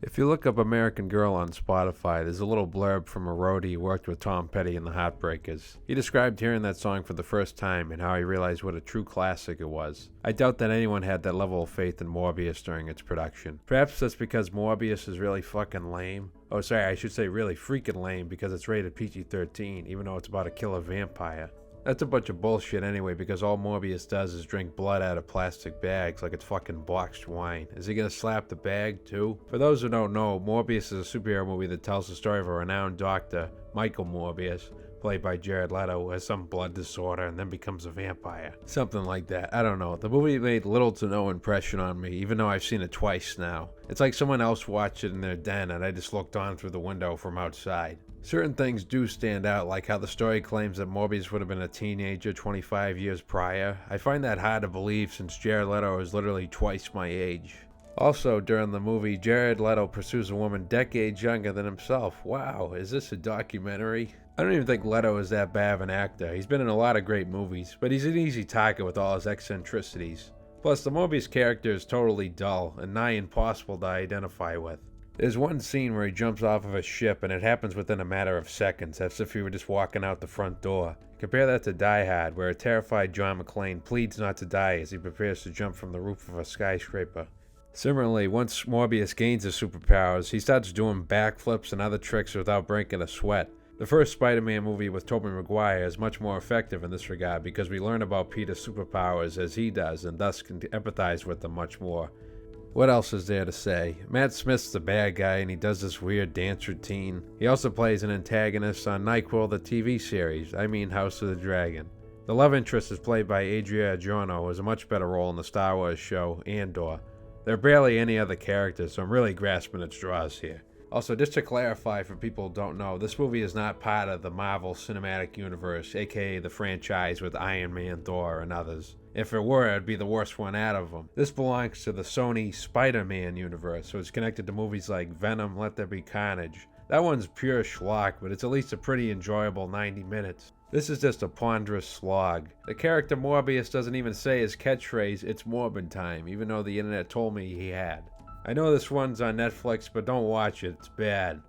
If you look up American Girl on Spotify, there's a little blurb from a roadie who worked with Tom Petty and the Heartbreakers. He described hearing that song for the first time and how he realized what a true classic it was. I doubt that anyone had that level of faith in Morbius during its production. Perhaps that's because Morbius is really fucking lame. Oh, sorry, I should say really freaking lame because it's rated PG-13, even though it's about a killer vampire. That's a bunch of bullshit anyway, because all Morbius does is drink blood out of plastic bags like it's fucking boxed wine. Is he gonna slap the bag too? For those who don't know, Morbius is a superhero movie that tells the story of a renowned doctor, Michael Morbius, played by Jared Leto, who has some blood disorder and then becomes a vampire. Something like that. I don't know. The movie made little to no impression on me, even though I've seen it twice now. It's like someone else watched it in their den and I just looked on through the window from outside. Certain things do stand out, like how the story claims that Morbius would have been a teenager 25 years prior. I find that hard to believe since Jared Leto is literally twice my age. Also, during the movie, Jared Leto pursues a woman decades younger than himself. Wow, is this a documentary? I don't even think Leto is that bad of an actor. He's been in a lot of great movies, but he's an easy target with all his eccentricities. Plus, the Morbius character is totally dull and nigh impossible to identify with. There's one scene where he jumps off of a ship and it happens within a matter of seconds, as if he were just walking out the front door. Compare that to Die Hard, where a terrified John McClane pleads not to die as he prepares to jump from the roof of a skyscraper. Similarly, once Morbius gains his superpowers, he starts doing backflips and other tricks without breaking a sweat. The first Spider-Man movie with Tobey Maguire is much more effective in this regard because we learn about Peter's superpowers as he does and thus can empathize with them much more. What else is there to say? Matt Smith's the bad guy and he does this weird dance routine. He also plays an antagonist on NyQuil, the TV series, House of the Dragon. The love interest is played by Adria Arjona, who has a much better role in the Star Wars show Andor. There are barely any other characters, so I'm really grasping at straws here. Also, just to clarify for people who don't know, this movie is not part of the Marvel Cinematic Universe, aka the franchise with Iron Man, Thor, and others. If it were, it'd be the worst one out of them. This belongs to the Sony Spider-Man universe, so it's connected to movies like Venom, Let There Be Carnage. That one's pure schlock, but it's at least a pretty enjoyable 90 minutes. This is just a ponderous slog. The character Morbius doesn't even say his catchphrase, "It's Morbid time," even though the internet told me he had. I know this one's on Netflix, but don't watch it, it's bad.